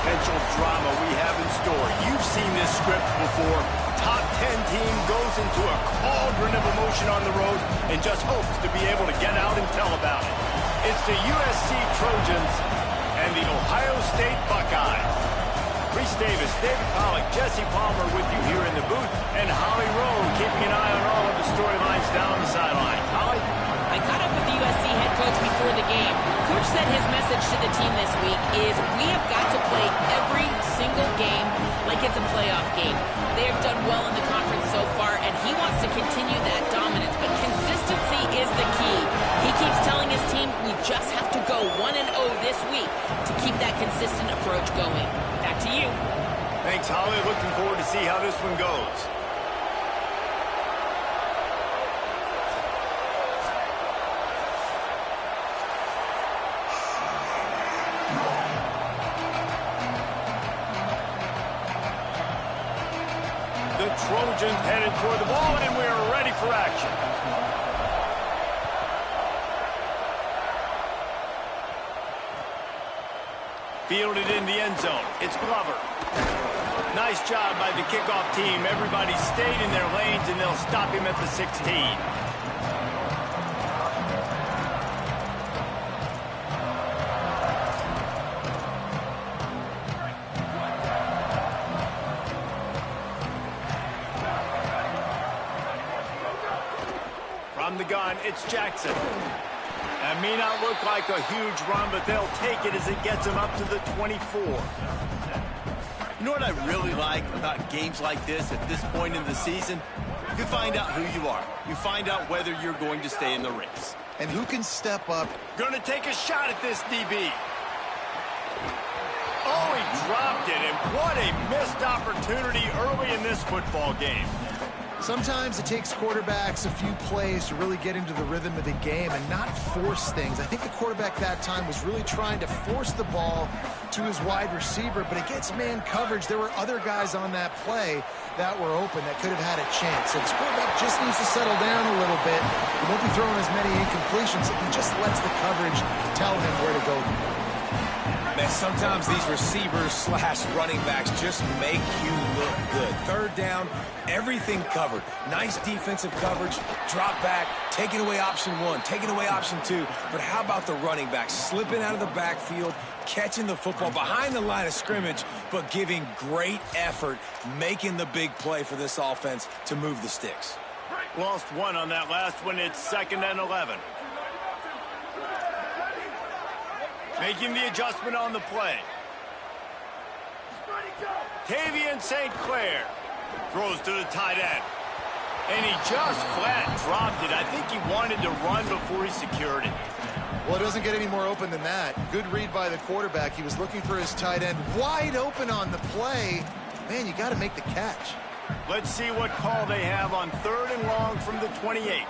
potential drama we have in store. You've seen this script before. Top 10 team goes into a cauldron of emotion on the road and just hopes to be able to get out and tell about it. It's the USC Trojans and the Ohio State Buckeyes. Reese Davis, David Pollack, Jesse Palmer with you here in the booth, and Holly Rowe keeping an eye on all of the storylines down the sideline. Holly? I caught up with the USC head coach before the game. Coach said his message to the team this week is we have got to play every single game like it's a playoff game. They have done well in the conference so far, and he wants to continue that dominance, but consistency is the key. He keeps telling his team we just have to go 1-0 this week to keep that consistent approach going. Back to you. Thanks, Holly. Looking forward to see how this one goes. The Trojans headed toward the ball, and we are ready for action. Fielded in the end zone. It's Glover. Nice job by the kickoff team. Everybody stayed in their lanes, and they'll stop him at the 16. From the gun, it's Jackson. That may not look like a huge run, but they'll take it as it gets them up to the 24. You know what I really like about games like this at this point in the season? You find out who you are. You find out whether you're going to stay in the race. And who can step up. Gonna take a shot at this DB. Oh, he dropped it, and what a missed opportunity early in this football game. Sometimes it takes quarterbacks a few plays to really get into the rhythm of the game and not force things. I think the quarterback that time was really trying to force the ball to his wide receiver, but against man coverage, there were other guys on that play that were open that could have had a chance. So this quarterback just needs to settle down a little bit. He won't be throwing as many incompletions if he just lets the coverage tell him where to go. Man, sometimes these receivers / running backs just make you look good. Third down, everything covered. Nice defensive coverage, drop back, taking away option one, taking away option two. But how about the running back slipping out of the backfield, catching the football behind the line of scrimmage, but giving great effort, making the big play for this offense to move the sticks. Lost one on that last one. It's 2nd and 11. Making the adjustment on the play. Tavian St. Clair throws to the tight end. And he just flat dropped it. I think he wanted to run before he secured it. Well, it doesn't get any more open than that. Good read by the quarterback. He was looking for his tight end wide open on the play. Man, you got to make the catch. Let's see what call they have on 3rd and long from the 28.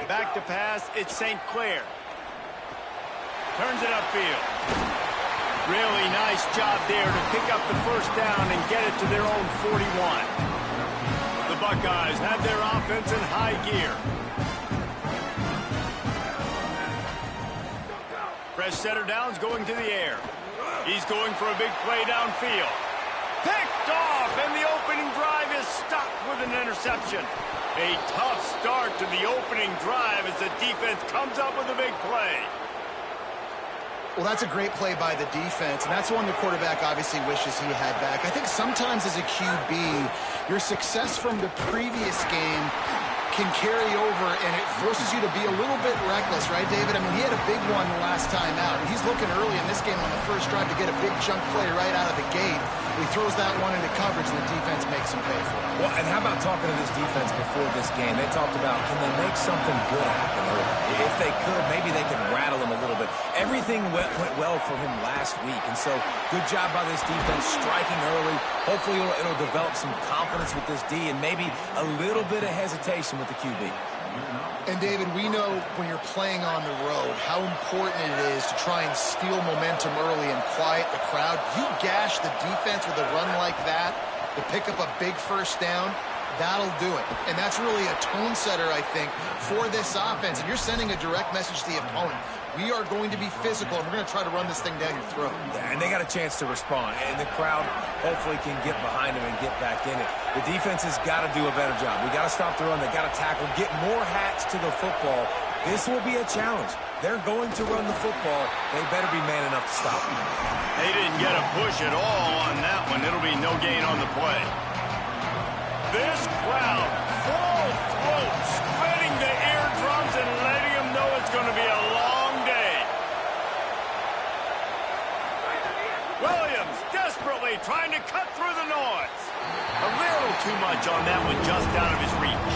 Back to pass, it's St. Clair. Turns it upfield. Really nice job there to pick up the first down and get it to their own 41. The Buckeyes have their offense in high gear. Fresh setter down's going to the air. He's going for a big play downfield. Picked off, and the opening drive is stopped with an interception. A tough start to the opening drive as the defense comes up with a big play. Well, that's a great play by the defense, and that's one the quarterback obviously wishes he had back. I think sometimes as a QB, your success from the previous game can carry over, and it forces you to be a little bit reckless, right, David? I mean, he had a big one last time out. He's looking early in this game on the first drive to get a big chunk play right out of the gate. He throws that one into coverage, and the defense makes him pay for it. Well, and how about talking to this defense before this game? They talked about, can they make something good happen early? If they could, maybe they could rattle him a little bit. Everything went well for him last week, and so good job by this defense striking early. Hopefully it'll develop some confidence with this D and maybe a little bit of hesitation with the QB. And, David, we know when you're playing on the road how important it is to try and steal momentum early and quiet the crowd. You gash the defense with a run like that to pick up a big first down, that'll do it. And that's really a tone setter, I think, for this offense. And you're sending a direct message to the opponent. We are going to be physical, and we're going to try to run this thing down your throat. Yeah, and they got a chance to respond, and the crowd hopefully can get behind them and get back in it. The defense has got to do a better job. We got to stop the run. They got to tackle, get more hats to the football. This will be a challenge. They're going to run the football. They better be man enough to stop them. They didn't get a push at all on that one. It'll be no gain on the play. This crowd, full throat, spreading the eardrums and letting them know it's going to be a long day. Williams desperately trying to cut through the noise. A little too much on that one, just out of his reach.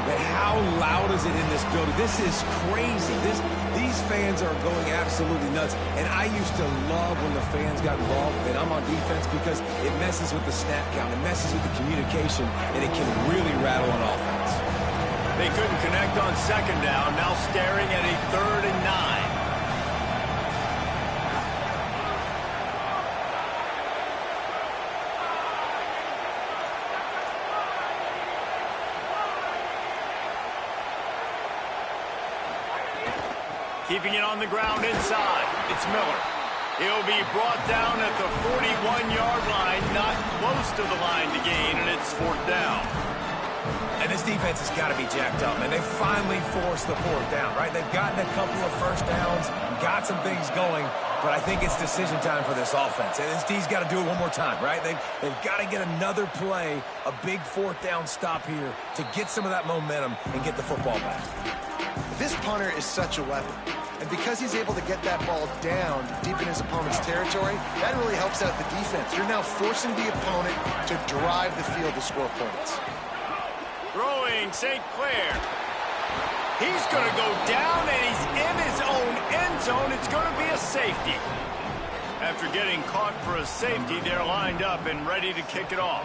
But how loud is it in this building? This is crazy. These fans are going absolutely nuts. And I used to love when the fans got involved, and I'm on defense because it messes with the snap count. It messes with the communication, and it can really rattle an offense. They couldn't connect on second down. Now staring at a 3rd and 9. Keeping it on the ground inside. It's Miller. He'll be brought down at the 41-yard line, not close to the line to gain, and it's 4th down. And this defense has got to be jacked up, and they finally forced the 4th down, right? They've gotten a couple of first downs, got some things going, but I think it's decision time for this offense. And this D's got to do it one more time, right? They've got to get another play, a big 4th down stop here to get some of that momentum and get the football back. This punter is such a weapon. And because he's able to get that ball down deep in his opponent's territory, that really helps out the defense. You're now forcing the opponent to drive the field to score points. Throwing St. Clair. He's going to go down, and he's in his own end zone. It's going to be a safety. After getting caught for a safety, they're lined up and ready to kick it off.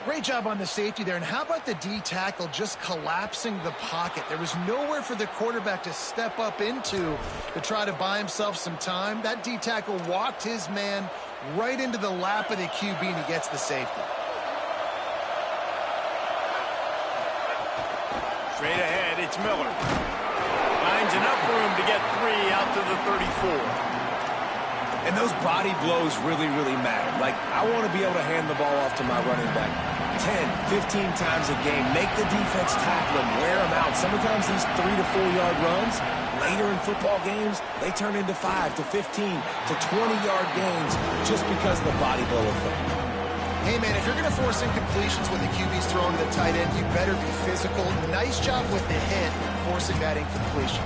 Great job on the safety there. And how about the D tackle just collapsing the pocket? There was nowhere for the quarterback to step up into to try to buy himself some time. That D tackle walked his man right into the lap of the QB, and he gets the safety. Straight ahead, it's Miller. Finds enough room to get 3 out to the 34. And those body blows really, really matter. Like, I want to be able to hand the ball off to my running back 10, 15 times a game. Make the defense tackle him, wear him out. Sometimes these 3 to 4 yard runs, later in football games, they turn into 5 to 15 to 20-yard gains just because of the body blow effect. Hey, man, if you're going to force incompletions when the QB's thrown to the tight end, you better be physical. Nice job with the hit, forcing that incompletion.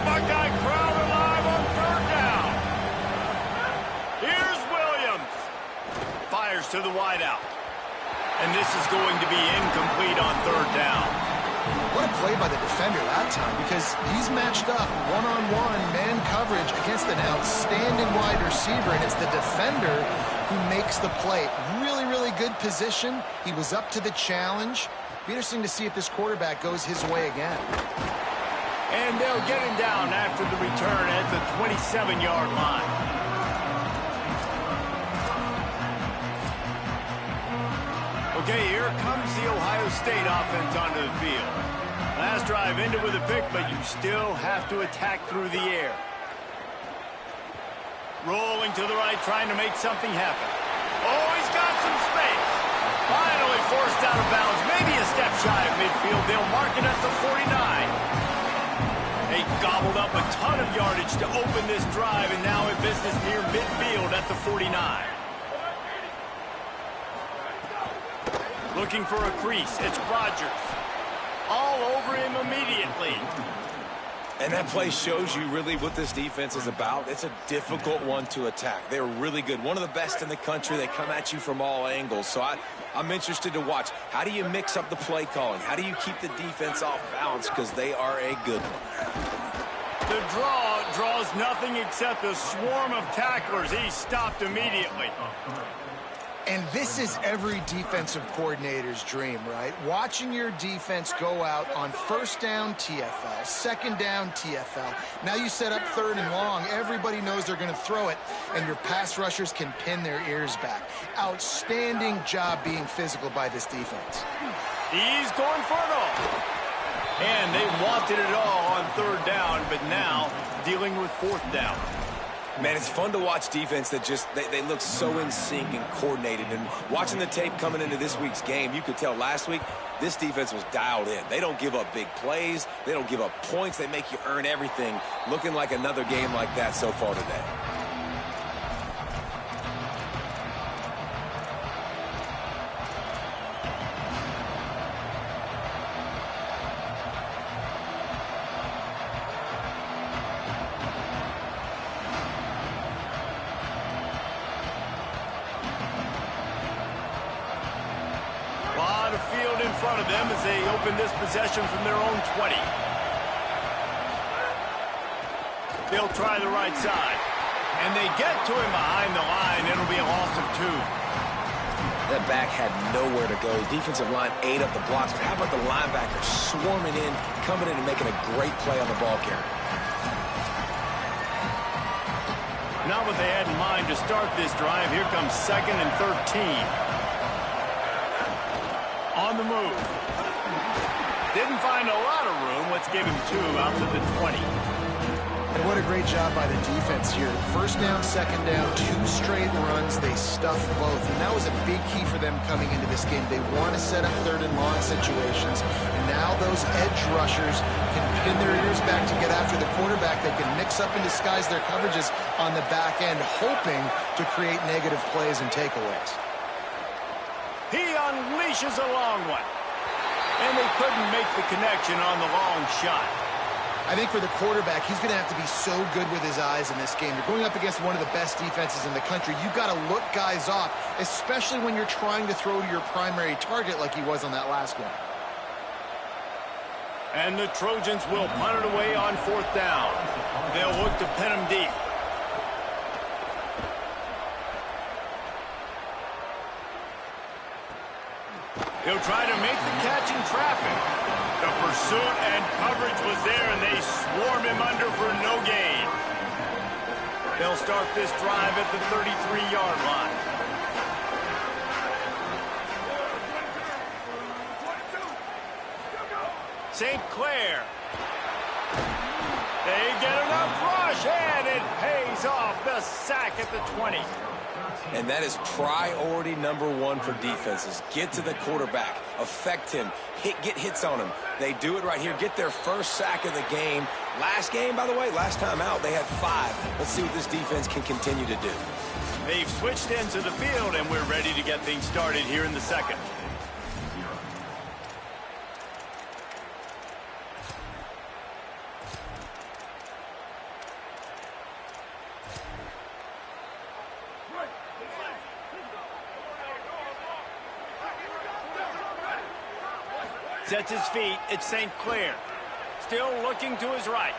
Buckeye crowd alive on 3rd down. Here's Williams. Fires to the wideout. And this is going to be incomplete on 3rd down. What a play by the defender that time, because he's matched up one-on-one man coverage against an outstanding wide receiver, and it's the defender who makes the play. Really, really good position. He was up to the challenge. Be interesting to see if this quarterback goes his way again. And they'll get him down after the return at the 27-yard line. Okay, here comes the Ohio State offense onto the field. Last drive ended with a pick, but you still have to attack through the air. Rolling to the right, trying to make something happen. Oh, he's got some space. Finally forced out of bounds, maybe a step shy of midfield. They'll mark it at the 49. They gobbled up a ton of yardage to open this drive, and now in business near midfield at the 49. Looking for a crease. It's Rodgers. All over him immediately. And that play shows you really what this defense is about. It's a difficult one to attack. They're really good. One of the best in the country. They come at you from all angles. So I'm interested to watch. How do you mix up the play calling? How do you keep the defense off balance? Because they are a good one. The draw draws nothing except a swarm of tacklers. He's stopped immediately. And this is every defensive coordinator's dream, right? Watching your defense go out on 1st down TFL, 2nd down TFL. Now you set up 3rd and long. Everybody knows they're going to throw it, and your pass rushers can pin their ears back. Outstanding job being physical by this defense. He's going for it all. And they wanted it all on third down, but now dealing with fourth down. Man, it's fun to watch defense that just, they look so in sync and coordinated. And watching the tape coming into this week's game, you could tell last week this defense was dialed in. They don't give up big plays. They don't give up points. They make you earn everything. Looking like another game like that so far today. Field in front of them as they open this possession from their own 20. They'll try the right side. And they get to him behind the line. It'll be a loss of 2. That back had nowhere to go. Defensive line ate up the blocks. But how about the linebacker swarming in, coming in and making a great play on the ball carrier? Not what they had in mind to start this drive. Here comes 2nd and 13. On the move. Didn't find a lot of room. Let's give him 2 out to the 20. And what a great job by the defense here. First down, second down, 2 straight runs. They stuffed both. And that was a big key for them coming into this game. They want to set up third and long situations. And now those edge rushers can pin their ears back to get after the quarterback. They can mix up and disguise their coverages on the back end, hoping to create negative plays and takeaways. He unleashes a long one. And they couldn't make the connection on the long shot. I think for the quarterback, he's going to have to be so good with his eyes in this game. You're going up against one of the best defenses in the country. You've got to look guys off, especially when you're trying to throw to your primary target like he was on that last one. And the Trojans will punt it away on fourth down. They'll look to pin him deep. He'll try to make the catch in traffic. The pursuit and coverage was there, and they swarm him under for no gain. They'll start this drive at the 33-yard line. St. Clair. They get enough rush, and it pays off. The sack at the 20. And that is priority number 1 for defenses. Get to the quarterback, affect him, get hits on him. They do it right here, get their first sack of the game. Last game, by the way, last time out, they had 5. Let's see what this defense can continue to do. They've switched into the field, and we're ready to get things started here in the second. Sets his feet. It's St. Clair. Still looking to his right.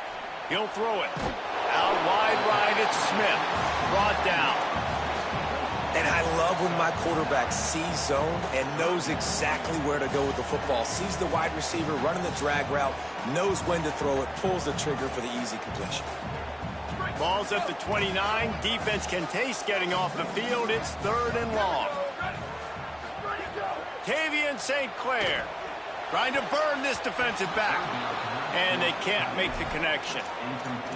He'll throw it. Out wide right, it's Smith. Brought down. And I love when my quarterback sees zone and knows exactly where to go with the football. Sees the wide receiver running the drag route, knows when to throw it, pulls the trigger for the easy completion. Ball's at the 29. Defense can taste getting off the field. It's 3rd and long. Tavian St. Clair trying to burn this defensive back. And they can't make the connection.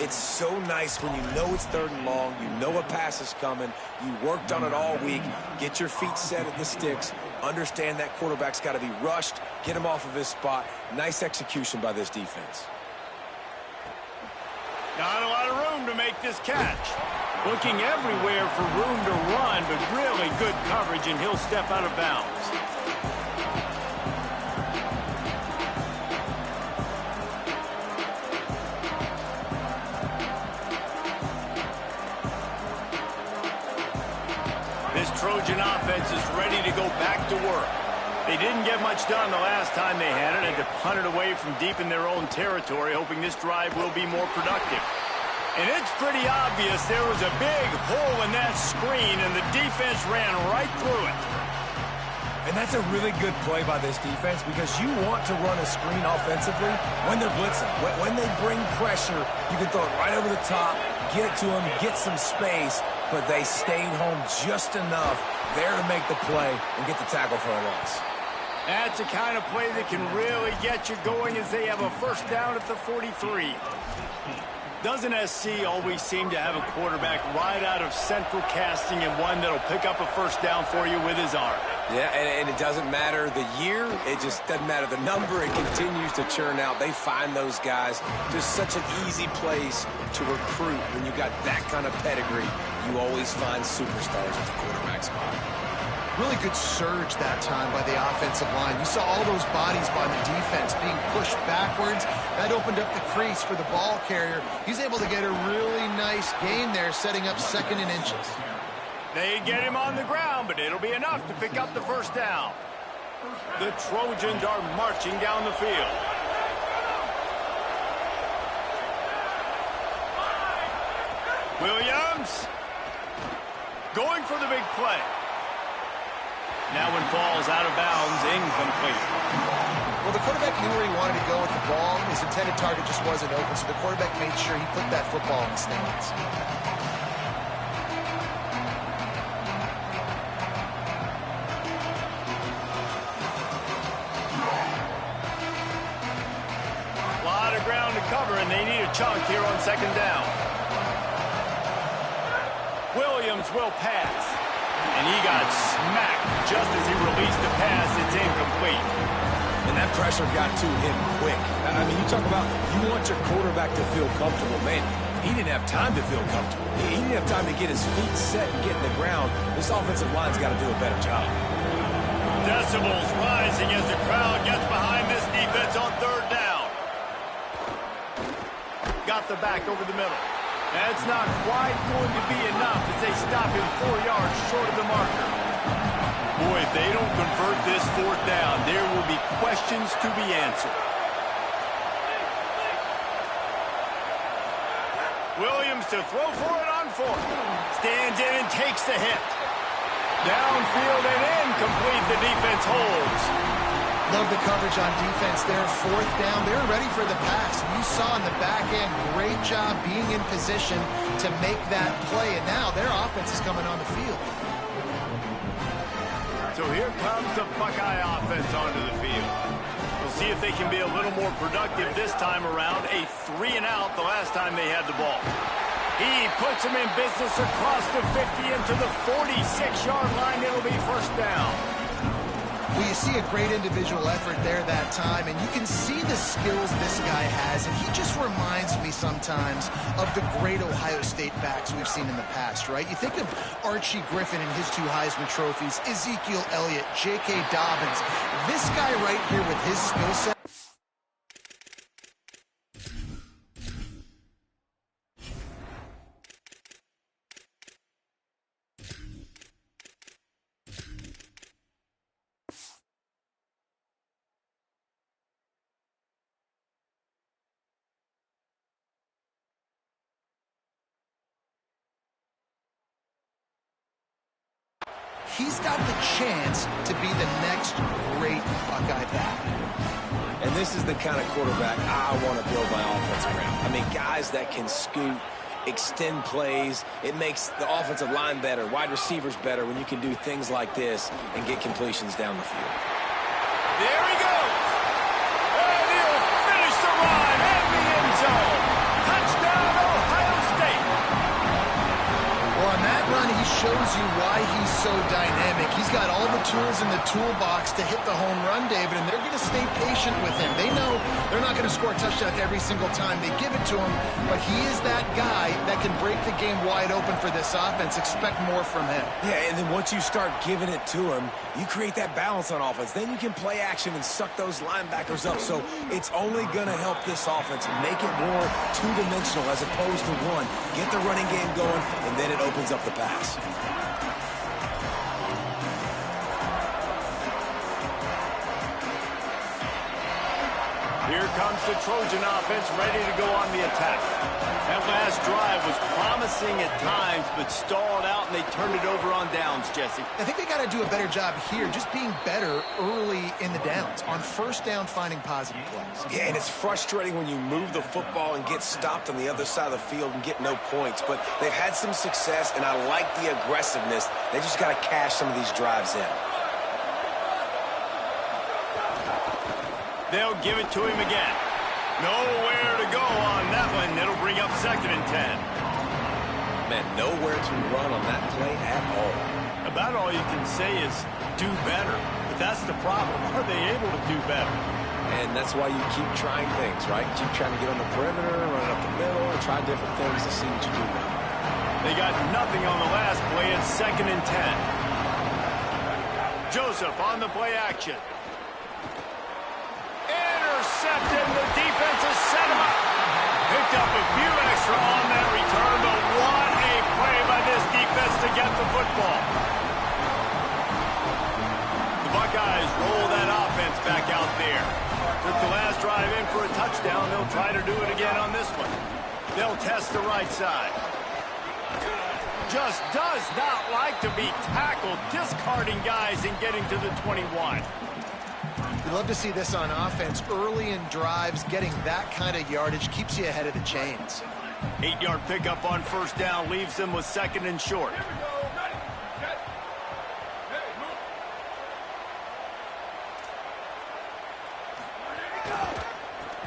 It's so nice when you know it's 3rd and long, you know a pass is coming, you worked on it all week, get your feet set at the sticks, understand that quarterback's got to be rushed, get him off of his spot. Nice execution by this defense. Not a lot of room to make this catch. Looking everywhere for room to run, but really good coverage, and he'll step out of bounds. This Trojan offense is ready to go back to work. They didn't get much done the last time they had it, and to punt it away from deep in their own territory, hoping this drive will be more productive. And it's pretty obvious there was a big hole in that screen, and the defense ran right through it. And that's a really good play by this defense, because you want to run a screen offensively when they're blitzing. When they bring pressure, you can throw it right over the top, get it to them, get some space, but they stayed home just enough there to make the play and get the tackle for a loss. That's the kind of play that can really get you going as they have a first down at the 43. Doesn't SC always seem to have a quarterback right out of central casting and one that'll pick up a first down for you with his arm? Yeah, and it doesn't matter the year. It just doesn't matter the number. It continues to churn out. They find those guys. Just such an easy place to recruit. When you got that kind of pedigree, you always find superstars at the quarterback spot. Really good surge that time by the offensive line. You saw all those bodies by the defense being pushed backwards. That opened up the crease for the ball carrier. He's able to get a really nice gain there, setting up 2nd and inches. They get him on the ground, but it'll be enough to pick up the first down. The Trojans are marching down the field. Williams going for the big play. That one falls out of bounds, incomplete. Well, the quarterback knew where he wanted to go with the ball. His intended target just wasn't open, so the quarterback made sure he put that football in the stands. A lot of ground to cover, and they need a chunk here on 2nd down. Williams will pass. And he got smacked just as he released the pass. It's incomplete. And that pressure got to him quick. I mean, you talk about you want your quarterback to feel comfortable. Man, he didn't have time to feel comfortable. He didn't have time to get his feet set and get in the ground. This offensive line's got to do a better job. Decibels rising as the crowd gets behind this defense on 3rd down. Got the back over the middle. That's not quite going to be enough as they stop him 4 yards short of the marker. Boy, if they don't convert this 4th down, there will be questions to be answered. Williams to throw for it on 4th. Stands in and takes the hit. Downfield and incomplete. The defense holds. Love the coverage on defense there. 4th down. They were ready for the pass. You saw in the back end, great job being in position to make that play. And now their offense is coming on the field. So here comes the Buckeye offense onto the field. We'll see if they can be a little more productive this time around. A 3-and-out the last time they had the ball. He puts them in business across the 50 into the 46-yard line. It'll be first down. Well, you see a great individual effort there that time, and you can see the skills this guy has, and he just reminds me sometimes of the great Ohio State backs we've seen in the past, right? You think of Archie Griffin and his 2 Heisman trophies, Ezekiel Elliott, J.K. Dobbins. This guy right here with his skill set. He's got the chance to be the next great Buckeye back. And this is the kind of quarterback I want to build my offense around. I mean, guys that can scoot, extend plays. It makes the offensive line better, wide receivers better when you can do things like this and get completions down the field. There he goes. And he'll finish the run in the end zone. Touchdown, Ohio State. Well, on that run, he shows you why he's so dynamic. He's got all the tools in the toolbox to hit the home run, David, and they're going to stay patient with him. They know they're not going to score a touchdown every single time they give it to him, but he is that guy that can break the game wide open for this offense. Expect more from him. Yeah, and then once you start giving it to him, you create that balance on offense. Then you can play action and suck those linebackers up. So it's only going to help this offense make it more two-dimensional as opposed to one. Get the running game going, and then it opens up the pass. Here comes the Trojan offense ready to go on the attack. That last drive was promising at times, but stalled out, and they turned it over on downs, Jesse. I think they got to do a better job here, just being better early in the downs, on first down finding positive plays. Yeah, and it's frustrating when you move the football and get stopped on the other side of the field and get no points, but they've had some success, and I like the aggressiveness. They just got to cash some of these drives in. They'll give it to him again. Nowhere to go on that one. It'll bring up 2nd and 10. Man, nowhere to run on that play at all. About all you can say is do better. But that's the problem. Are they able to do better? And that's why you keep trying things, right? Keep trying to get on the perimeter, run up the middle, try different things to see what you do now. They got nothing on the last play. It's 2nd and 10. Joseph on the play action. Intercepted. The defense has set him up. Picked up a few extra on that return, but what a play by this defense to get the football. The Buckeyes roll that offense back out there. Took the last drive in for a touchdown. They'll try to do it again on this one. They'll test the right side. Just does not like to be tackled, discarding guys and getting to the 21. You'd love to see this on offense. Early in drives, getting that kind of yardage keeps you ahead of the chains. 8-yard pickup on 1st down leaves them with 2nd and short.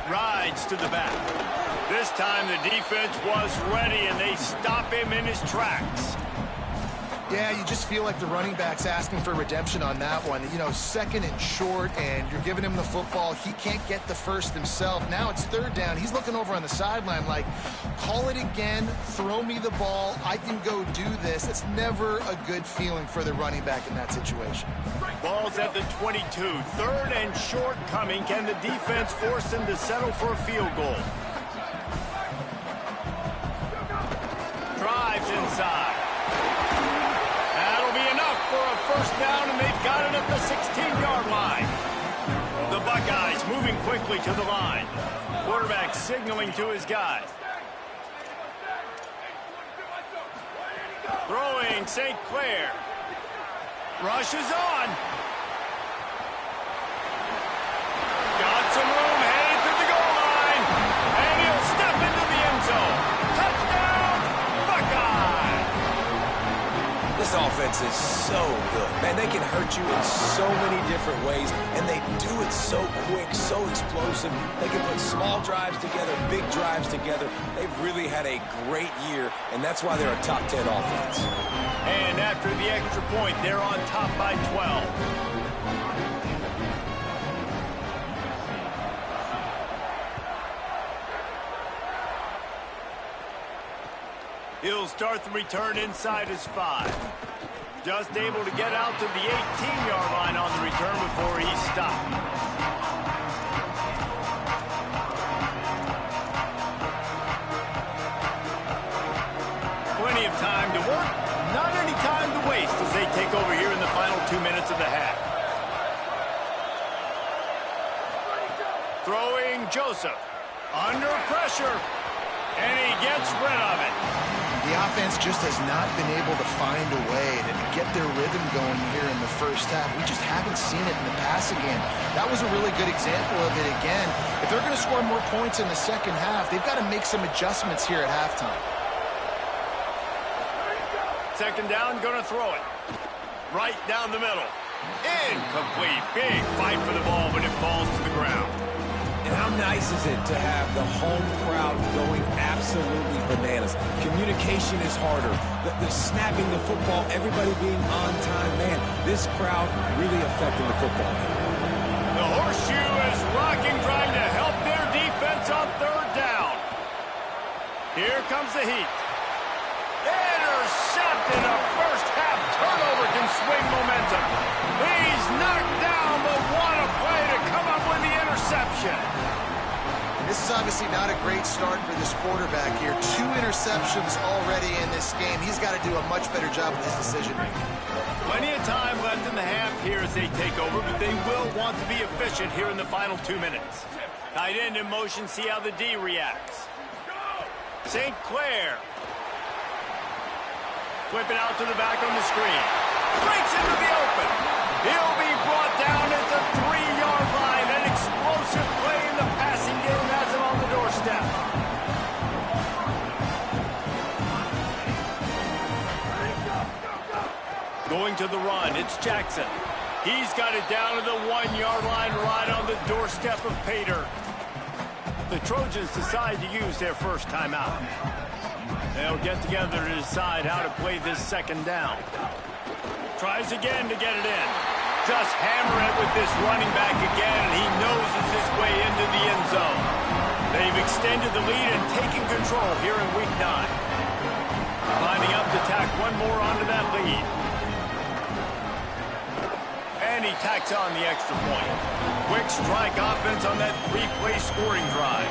Rides to the back. This time the defense was ready, and they stop him in his tracks. Yeah, you just feel like the running back's asking for redemption on that one. You know, 2nd and short, and you're giving him the football. He can't get the first himself. Now it's 3rd down. He's looking over on the sideline like, call it again, throw me the ball, I can go do this. It's never a good feeling for the running back in that situation. Ball's at the 22. 3rd and short coming. Can the defense force him to settle for a field goal? Drives inside. That'll be enough for a 1st down, and they've got it at the 16-yard line. The Buckeyes moving quickly to the line. Quarterback signaling to his guys. Throwing St. Clair. Rushes on. Got some room, headed to the goal line. And he'll step into the end zone. Touchdown, Buckeye! This offense is so good. Man, they can hurt you in so many different ways, and they do it so quick, so explosive. They can put small drives together, big drives together. They've really had a great year, and that's why they're a top 10 offense. And after the extra point, they're on top by 12. He'll start the return inside his 5. Just able to get out to the 18-yard line on the return before he's stopped. Plenty of time to work, not any time to waste as they take over here in the final 2 minutes of the half. Throwing Joseph. Under pressure. And he gets rid of it. The offense just has not been able to find a way to get their rhythm going here in the 1st half. We just haven't seen it in the passing game. That was a really good example of it again. If they're going to score more points in the 2nd half, they've got to make some adjustments here at halftime. 2nd down, going to throw it. Right down the middle. Incomplete. Big fight for the ball, but it falls to the ground. And how nice is it to have the home crowd going absolutely bananas? Communication is harder. The snapping the football, everybody being on time. Man, this crowd really affecting the football. The horseshoe is rocking, trying to help their defense on 3rd down. Here comes the heat. Intercepted. A 1st half turnover can swing momentum. He's knocked down, but what a play to come up with the interception. This is obviously not a great start for this quarterback here. 2 interceptions already in this game. He's got to do a much better job with his decision-making. Plenty of time left in the half here as they take over, but they will want to be efficient here in the final 2 minutes. Tight end in motion, see how the D reacts. St. Clair. Flip it out to the back on the screen. Breaks into the open. He'll be brought down at the 3-yard line. An explosive play in the passing game has him on the doorstep. Going to the run, it's Jackson. He's got it down to the 1-yard line right on the doorstep of Pater. The Trojans decide to use their first timeout. They'll get together to decide how to play this second down. Tries again to get it in. Just hammer it with this running back again, and he noses his way into the end zone. They've extended the lead and taken control here in Week 9. Lining up to tack one more onto that lead. And he tacks on the extra point. Quick strike offense on that 3-play scoring drive.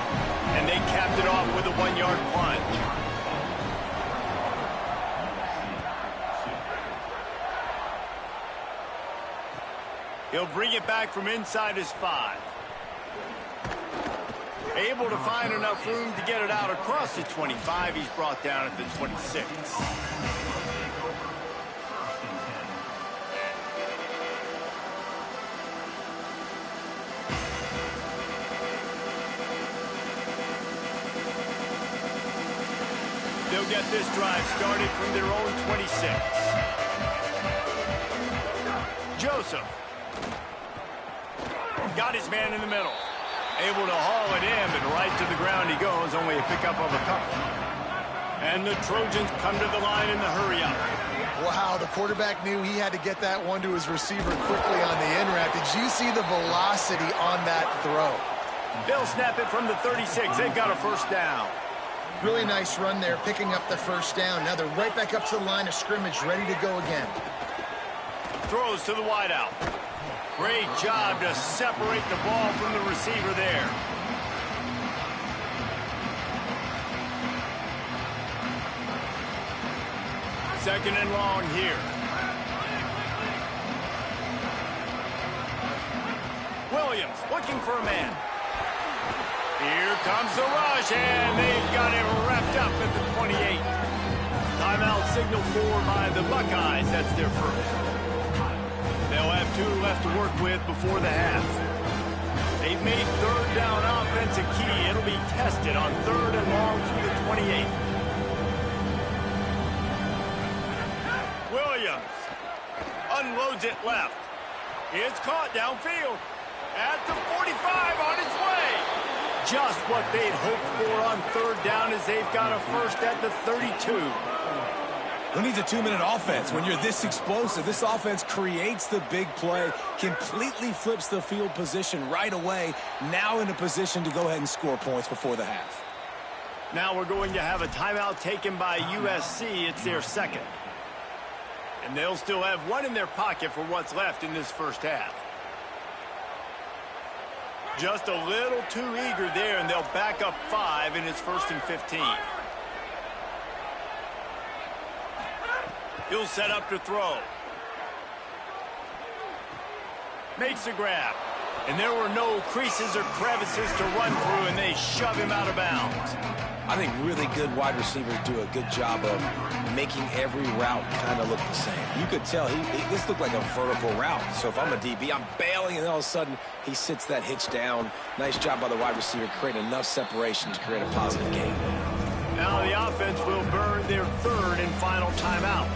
And they capped it off with a 1-yard plunge. He'll bring it back from inside his 5. Able to find enough room to get it out across the 25. He's brought down at the 26. They'll get this drive started from their own 26. Joseph. Got his man in the middle. Able to haul it in, but right to the ground he goes. Only a pickup of a couple. And the Trojans come to the line in the hurry-up. Wow, the quarterback knew he had to get that one to his receiver quickly on the in route. Did you see the velocity on that throw? They'll snap it from the 36. They've got a first down. Really nice run there, picking up the first down. Now they're right back up to the line of scrimmage, ready to go again. Throws to the wideout. Great job to separate the ball from the receiver there. Second and long here. Williams looking for a man. Here comes the rush, and they've got him wrapped up at the 28. Timeout signal for by the Buckeyes. That's their first. They'll have 2 left to work with before the half. They've made third down offense a key. It'll be tested on 3rd and long through the 28. Williams unloads it left. It's caught downfield at the 45 on its way. Just what they'd hoped for on 3rd down as they've got a first at the 32. Who needs a 2-minute offense? When you're this explosive, this offense creates the big play, completely flips the field position right away, now in a position to go ahead and score points before the half. Now we're going to have a timeout taken by USC. It's their second. And they'll still have one in their pocket for what's left in this first half. Just a little too eager there, and they'll back up 5, and it's 1st and 15. He'll set up to throw. Makes the grab. And there were no creases or crevices to run through, and they shove him out of bounds. I think really good wide receivers do a good job of making every route kind of look the same. You could tell this looked like a vertical route. So if I'm a DB, I'm bailing, and then all of a sudden he sits that hitch down. Nice job by the wide receiver, creating enough separation to create a positive gain. Now the offense will burn their 3rd and final timeout.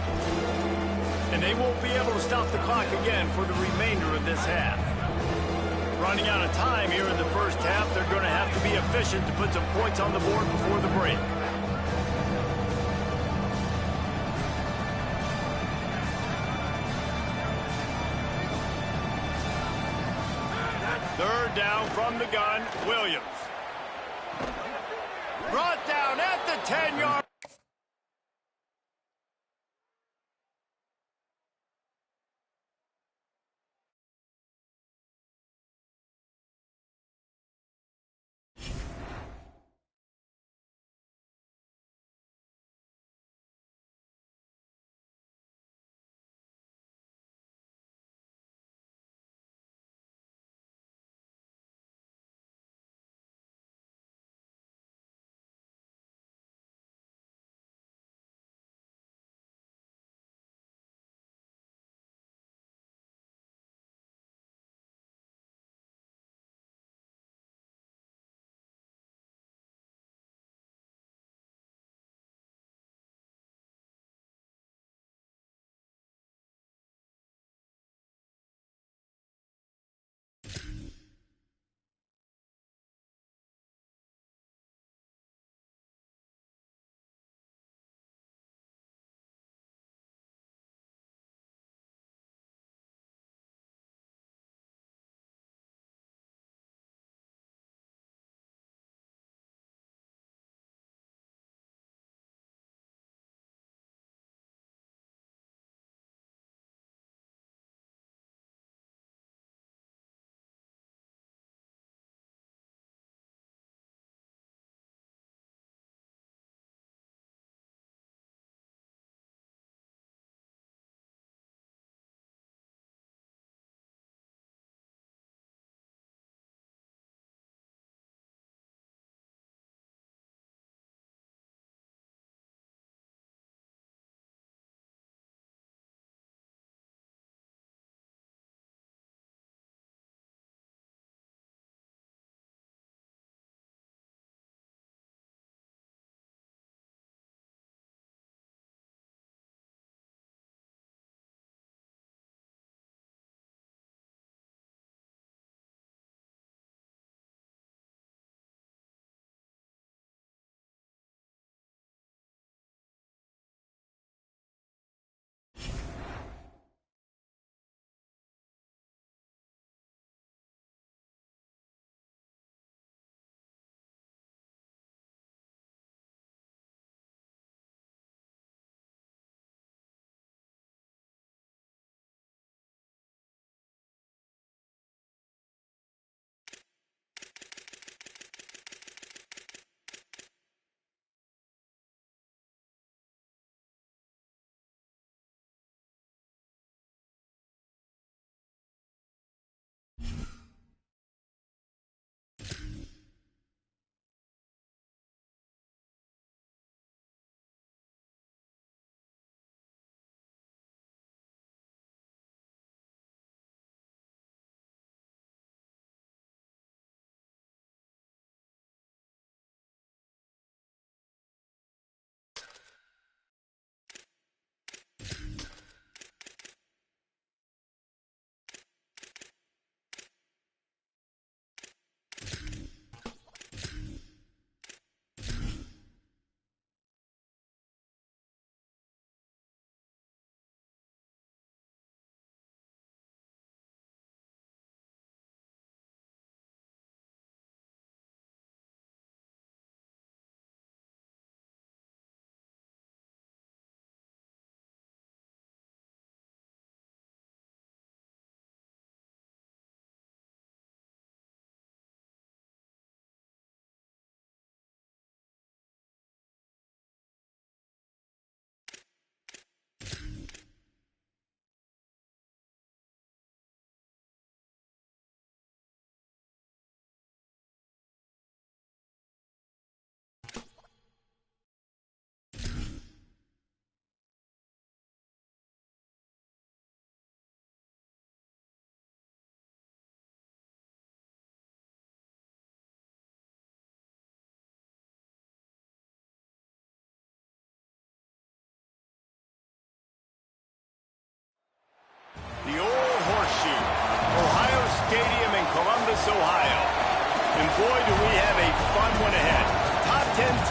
And they won't be able to stop the clock again for the remainder of this half. Running out of time here in the first half, they're going to have to be efficient to put some points on the board before the break. Third down from the gun, Williams. Brought down at the 10-yard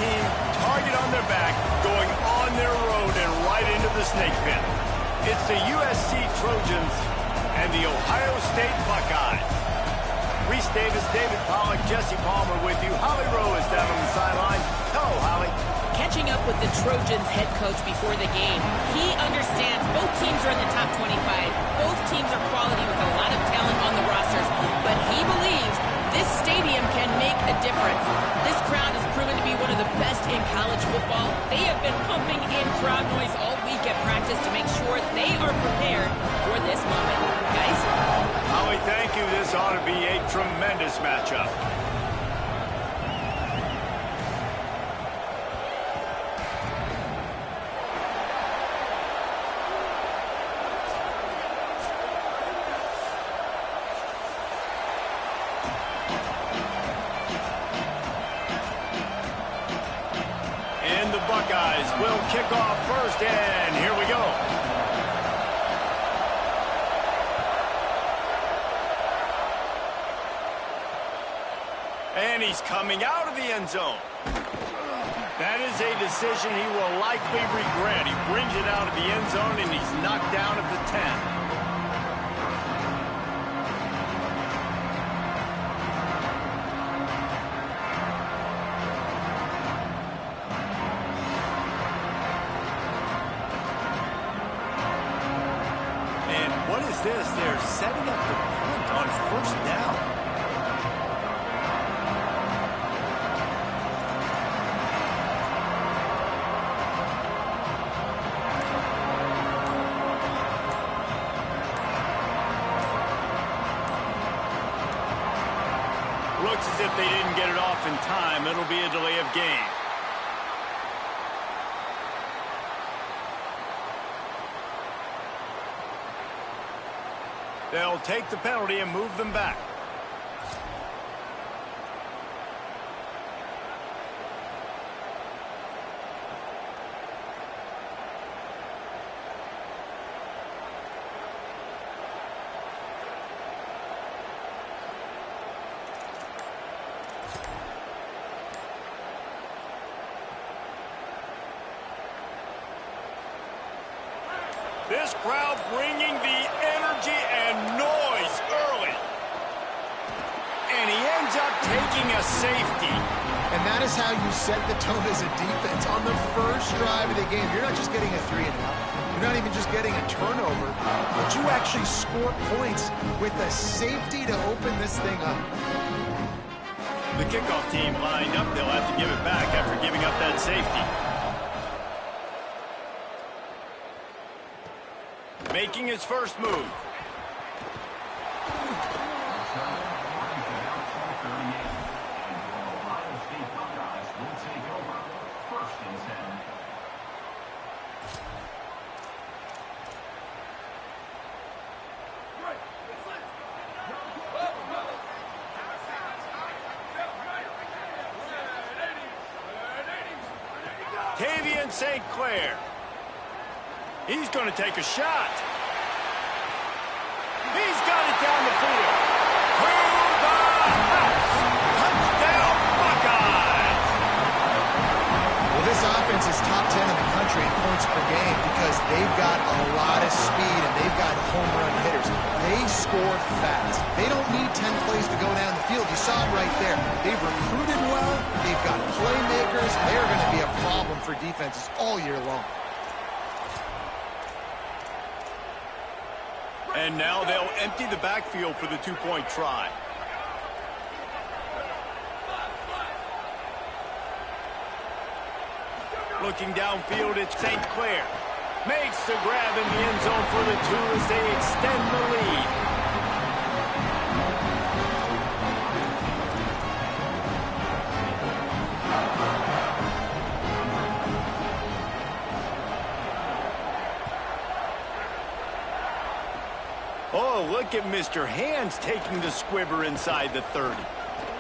team, target on their back, going on their road and right into the snake pit. It's the USC Trojans and the Ohio State Buckeyes. Reese Davis, David Pollack, Jesse Palmer with you. Holly Rowe is down on the sideline. Hello, Holly. Catching up with the Trojans head coach before the game, he understands both teams are in the top 25. Both teams are quality with a lot of talent on the rosters, but he believes this stadium can make a difference. This crowd has proven to be one of the best in college football. They have been pumping in crowd noise all week at practice to make sure they are prepared for this moment. Guys? Holly, thank you. This ought to be a tremendous matchup. And the Buckeyes will kick off first, and here we go. And he's coming out of the end zone. That is a decision he will likely regret. He brings it out of the end zone, and he's knocked down at the 10. What is this? They're setting up the punt on first down. Looks as if they didn't get it off in time. It'll be a delay of game. They'll take the penalty and move them back. This crowd bringing the energy and noise early. And he ends up taking a safety. And that is how you set the tone as a defense. On the first drive of the game, you're not just getting a 3-and-out. You're not even just getting a turnover, but you actually score points with a safety to open this thing up. The kickoff team lined up. They'll have to give it back after giving up that safety. Making his first move. Tavian St. Clair. He's going to take a shot. He's got it down the field. To the house. Touchdown, Buckeyes. Well, this offense is top 10 in the country in points per game because they've got a lot of speed and they've got home run hitters. They score fast. They don't need 10 plays to go down the field. You saw it right there. They've recruited well. They've got playmakers. They're going to be a problem for defenses all year long. And now they'll empty the backfield for the two-point try. Looking downfield, it's St. Clair. Makes the grab in the end zone for the two as they extend the lead. Oh, look at Mr. Hands taking the squibber inside the 30.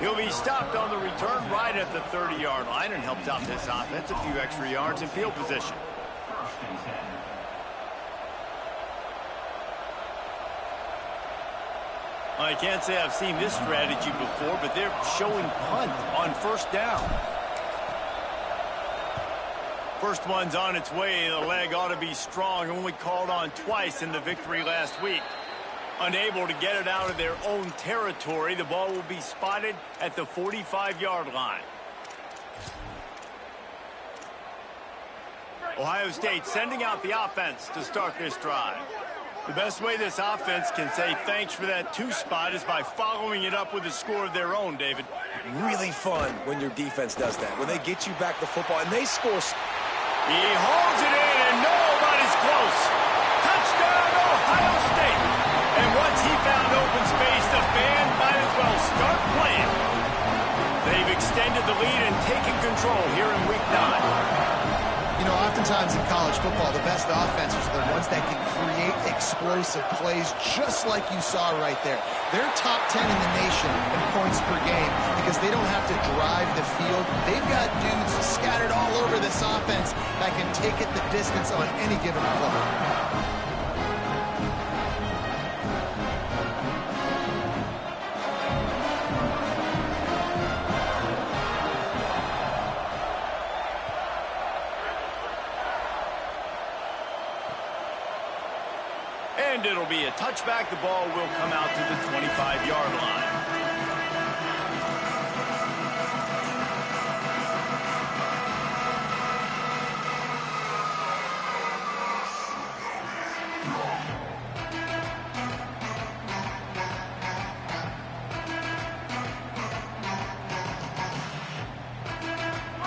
He'll be stopped on the return right at the 30-yard line and helps out this offense a few extra yards in field position. I can't say I've seen this strategy before, but they're showing punt on first down. First one's on its way. The leg ought to be strong. Only called on twice in the victory last week. Unable to get it out of their own territory, the ball will be spotted at the 45-yard line. Ohio State sending out the offense to start this drive. The best way this offense can say thanks for that 2 spot is by following it up with a score of their own, David. Really fun when your defense does that. When they get you back the football and they score. He holds it in and nobody's close. Touchdown, Ohio State. And once he found open space, the band might as well start playing. They've extended the lead and taken control here in week 9. You know, oftentimes in college football, the best offenses are the ones that can create explosive plays just like you saw right there. They're top 10 in the nation in points per game because they don't have to drive the field. They've got dudes scattered all over this offense that can take it the distance on any given play. And it'll be a touchback. The ball will come out to the 25-yard line.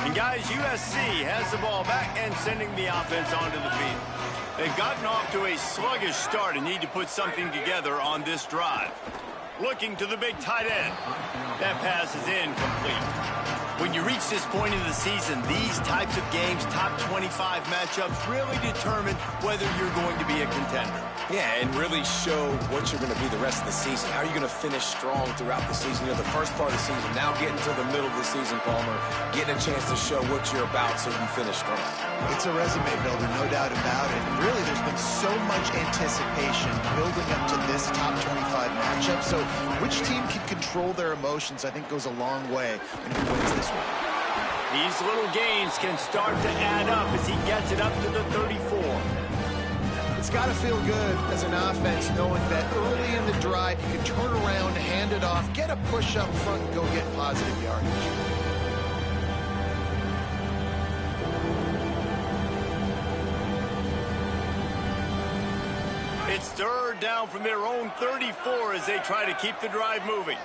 And guys, USC has the ball back and sending the offense onto the field. They've gotten off to a sluggish start and need to put something together on this drive. Looking to the big tight end. That pass is incomplete. When you reach this point in the season, these types of games, top 25 matchups, really determine whether you're going to be a contender. Yeah, and really show what you're going to be the rest of the season. How are you going to finish strong throughout the season? You know, the first part of the season, now getting to the middle of the season, Palmer, getting a chance to show what you're about so you can finish strong. It's a resume builder, no doubt about it. And really, there's been so much anticipation building up to this top 25 matchup. So which team can control their emotions, I think, goes a long way in who wins this one. These little gains can start to add up as he gets it up to the 34. It's got to feel good as an offense knowing that early in the drive you can turn around, hand it off, get a push up front, and go get positive yardage. It's third down from their own 34 as they try to keep the drive moving.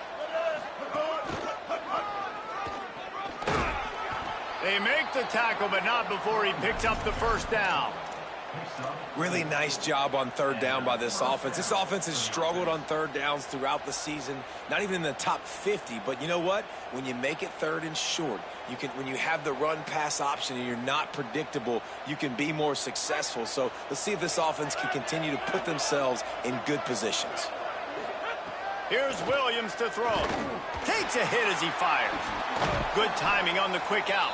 They make the tackle, but not before he picks up the first down. Really nice job on third down by this offense. This offense has struggled on third downs throughout the season, not even in the top 50. But you know what? When you make it third and short, you can. When you have the run-pass option and you're not predictable, you can be more successful. So let's see if this offense can continue to put themselves in good positions. Here's Williams to throw. Takes a hit as he fires. Good timing on the quick out.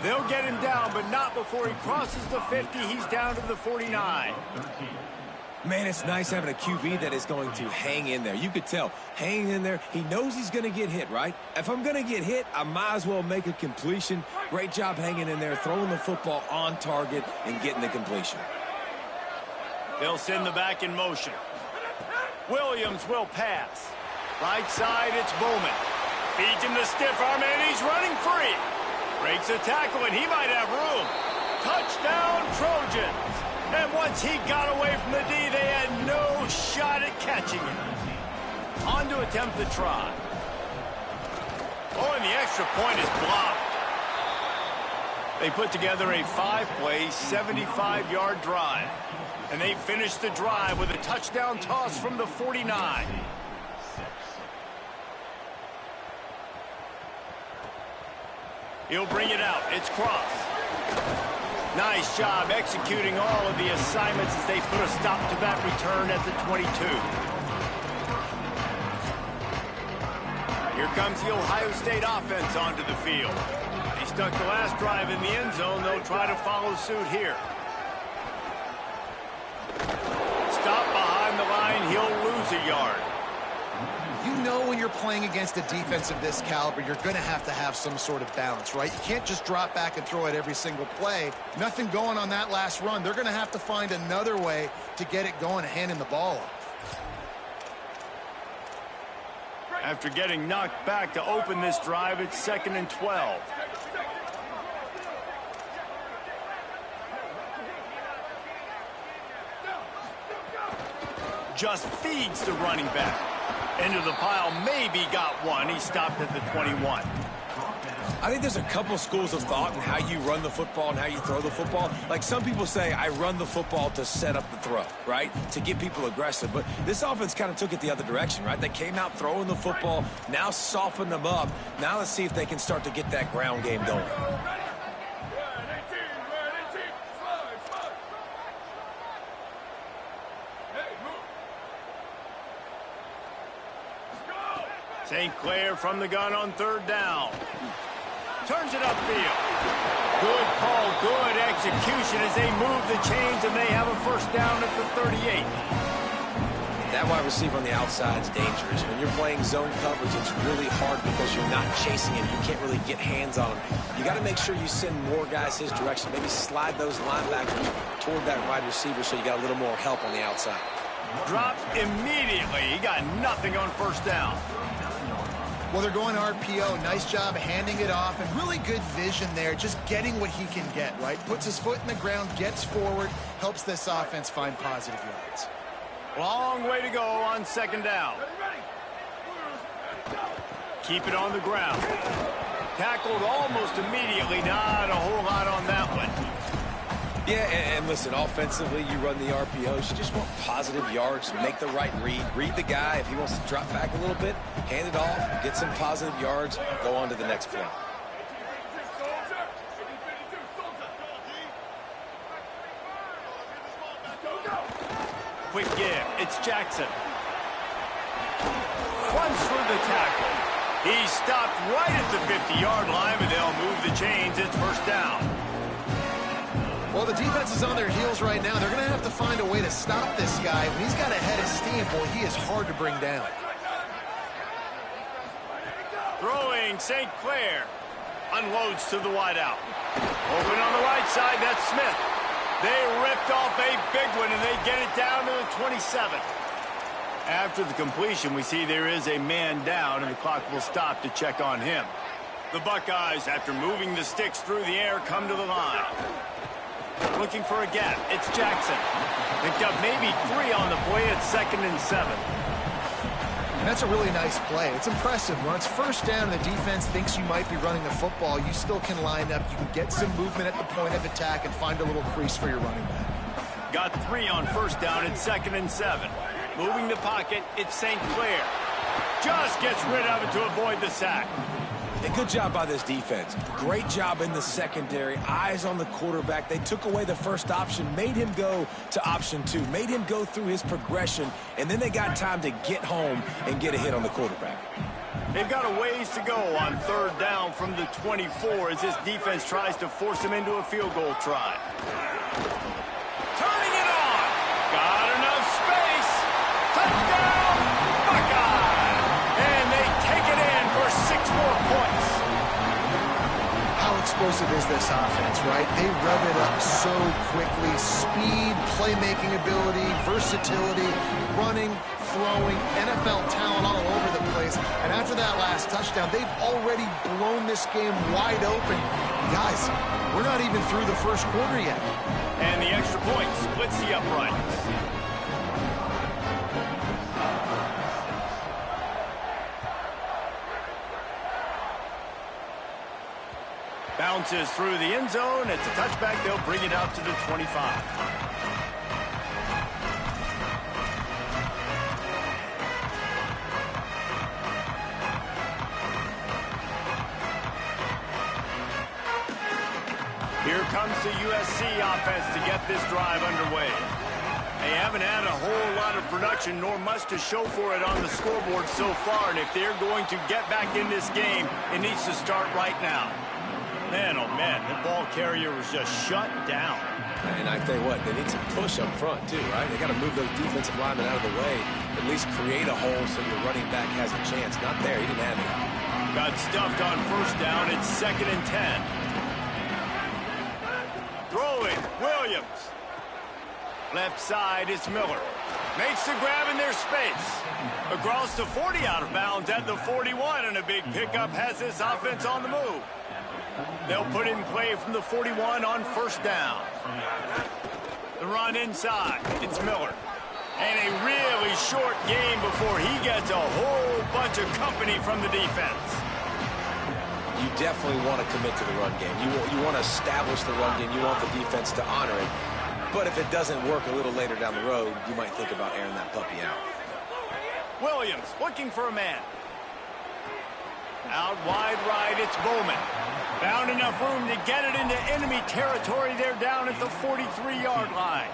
They'll get him down, but not before he crosses the 50. He's down to the 49. Man, it's nice having a QB that is going to hang in there. You could tell, hanging in there, he knows he's going to get hit, right? If I'm going to get hit, I might as well make a completion. Great job hanging in there, throwing the football on target and getting the completion. They'll send the back in motion. Williams will pass. Right side, it's Bowman. Feeds him the stiff arm, and he's running free. Breaks a tackle, and he might have room. Touchdown, Trojans. And once he got away from the D, they had no shot at catching him. On to attempt the try. Oh, and the extra point is blocked. They put together a 5-play, 75-yard drive. And they finish the drive with a touchdown toss from the 49. He'll bring it out. It's Cross. Nice job executing all of the assignments as they put a stop to that return at the 22. Here comes the Ohio State offense onto the field. They stuck the last drive in the end zone. They'll try to follow suit here. Stop behind the line. He'll lose a yard. You know when you're playing against a defense of this caliber, you're going to have some sort of balance, right? You can't just drop back and throw it every single play. Nothing going on that last run. They're going to have to find another way to get it going, handing the ball off. After getting knocked back to open this drive, it's 2nd and 12. Just feeds the running back. Into the pile, maybe got one. He stopped at the 21. I think there's a couple schools of thought in how you run the football and how you throw the football. Like some people say, I run the football to set up the throw, right? To get people aggressive. But this offense kind of took it the other direction, right? They came out throwing the football, now soften them up. Now let's see if they can start to get that ground game going. St. Clair from the gun on 3rd down. Turns it upfield. Good call, good execution as they move the chains, and they have a 1st down at the 38. That wide receiver on the outside is dangerous. When you're playing zone coverage, it's really hard because you're not chasing him. You can't really get hands on him. You got to make sure you send more guys his direction. Maybe slide those linebackers toward that wide receiver so you got a little more help on the outside. Dropped immediately. He got nothing on 1st down. Well, they're going RPO. Nice job handing it off, and really good vision there, just getting what he can get, right? Puts his foot in the ground, gets forward, helps this offense find positive yards. Long way to go on 2nd down. Keep it on the ground. Tackled almost immediately. Not a whole lot on that one. Yeah, and listen, offensively, you run the RPOs. You just want positive yards, make the right read the guy. If he wants to drop back a little bit, hand it off, get some positive yards, go on to the next play. Quick give. It's Jackson. Runs through the tackle. He stopped right at the 50-yard line, but they'll move the chains. It's 1st down. Well, the defense is on their heels right now. They're going to have to find a way to stop this guy. When he's got a head of steam, boy, he is hard to bring down. Throwing St. Clair. Unloads to the wideout. Open on the right side, that's Smith. They ripped off a big one, and they get it down to the 27. After the completion, we see there is a man down, and the clock will stop to check on him. The Buckeyes, after moving the sticks through the air, come to the line. Looking for a gap. It's Jackson. Picked up maybe 3 on the play at 2nd and 7. And that's a really nice play. It's impressive. When it's 1st down and the defense thinks you might be running the football, you still can line up. You can get some movement at the point of attack and find a little crease for your running back. Got 3 on 1st down at 2nd and 7. Moving the pocket, it's St. Clair. Just gets rid of it to avoid the sack. A good job by this defense. Great job in the secondary. Eyes on the quarterback. They took away the first option, made him go to option 2, made him go through his progression, and then they got time to get home and get a hit on the quarterback. They've got a ways to go on 3rd down from the 24 as this defense tries to force him into a field goal try. Turning it on. Got enough space. Touchdown, Buckeye. And they take it in for 6 more points. How explosive is this offense, right? They rev it up so quickly. Speed, playmaking ability, versatility, running, throwing, NFL talent all over the place. And after that last touchdown, they've already blown this game wide open. Guys, we're not even through the 1st quarter yet. And the extra point splits the uprights. Bounces through the end zone. It's a touchback. They'll bring it out to the 25. Here comes the USC offense to get this drive underway. They haven't had a whole lot of production, nor much to show for it on the scoreboard so far. And if they're going to get back in this game, it needs to start right now. Man, oh man, the ball carrier was just shut down. And I tell you what, they need some push up front too, right? They got to move those defensive linemen out of the way, at least create a hole so your running back has a chance. Not there, he didn't have it. Got stuffed on first down. It's 2nd and 10. Throwing, Williams. Left side, it's Miller. Makes the grab in their space. Across the 40, out of bounds at the 41, and a big pickup has this offense on the move. They'll put it in play from the 41 on first down. The run inside, it's Miller. And a really short game before he gets a whole bunch of company from the defense. You definitely want to commit to the run game. You want to establish the run game. You want the defense to honor it. But if it doesn't work a little later down the road, you might think about airing that puppy out. Williams looking for a man. Out wide right, it's Bowman. Found enough room to get it into enemy territory. They're down at the 43-yard line.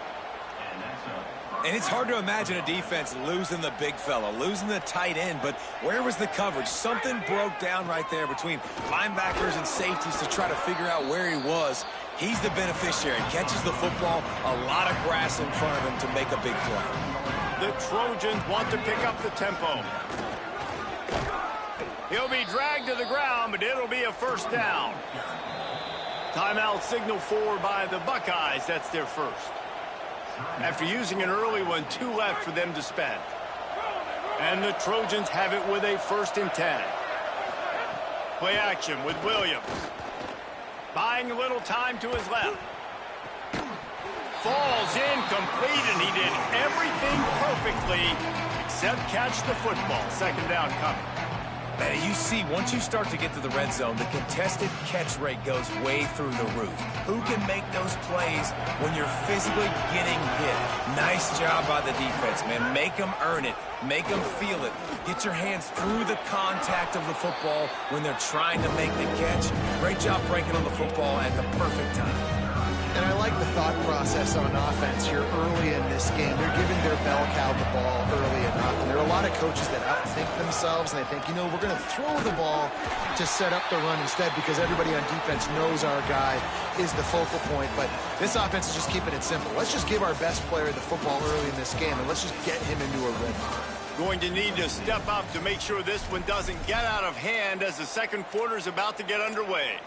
And it's hard to imagine a defense losing the big fella, losing the tight end, but where was the coverage? Something broke down right there between linebackers and safeties to try to figure out where he was. He's the beneficiary. Catches the football, a lot of grass in front of him to make a big play. The Trojans want to pick up the tempo. He'll be dragged to the ground, but it'll be a first down. Timeout signal forward by the Buckeyes. That's their first. After using an early one, 2 left for them to spend. And the Trojans have it with a 1st and 10. Play action with Williams. Buying a little time to his left. Falls incomplete, and he did everything perfectly except catch the football. 2nd down coming. Man, you see, once you start to get to the red zone, the contested catch rate goes way through the roof. Who can make those plays when you're physically getting hit? Nice job by the defense, man. Make them earn it. Make them feel it. Get your hands through the contact of the football when they're trying to make the catch. Great job breaking on the football at the perfect time. And I like the thought process on offense here early in this game. They're giving their bell cow the ball early enough. And there are a lot of coaches that outthink themselves, and they think, you know, we're going to throw the ball to set up the run instead because everybody on defense knows our guy is the focal point. But this offense is just keeping it simple. Let's just give our best player the football early in this game, and let's just get him into a rhythm. Going to need to step up to make sure this one doesn't get out of hand as the second quarter is about to get underway.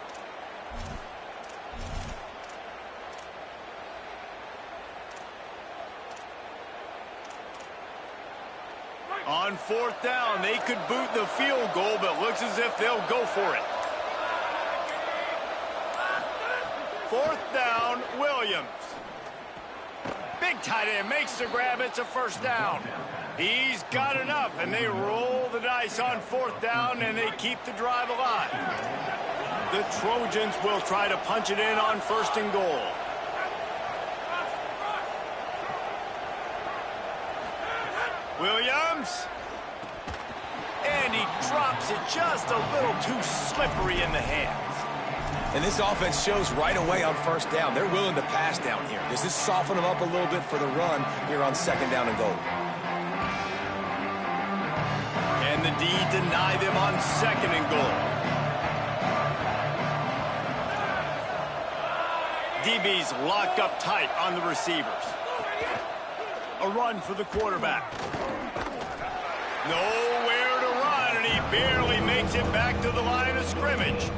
On 4th down, they could boot the field goal, but looks as if they'll go for it. 4th down, Williams. Big tight end makes the grab. It's a first down. He's got enough, and they roll the dice on 4th down, and they keep the drive alive. The Trojans will try to punch it in on 1st and goal. Williams. And he drops it just a little too slippery in the hands. And this offense shows right away on 1st down. They're willing to pass down here. Does this soften them up a little bit for the run here on 2nd down and goal? And the D deny them on 2nd and goal. DB's locked up tight on the receivers. A run for the quarterback. Nowhere to run, and he barely makes it back to the line of scrimmage.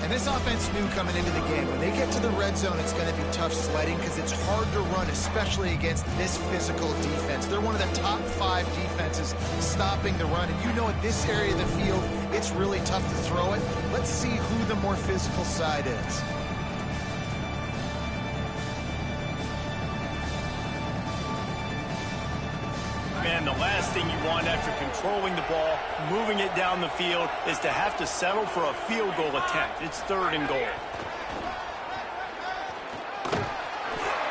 And this offense knew coming into the game, when they get to the red zone, it's going to be tough sledding because it's hard to run, especially against this physical defense. They're one of the top 5 defenses stopping the run. And you know at this area of the field, it's really tough to throw it. Let's see who the more physical side is. Man, the last thing you want after controlling the ball, moving it down the field, is to have to settle for a field goal attempt. It's 3rd and goal.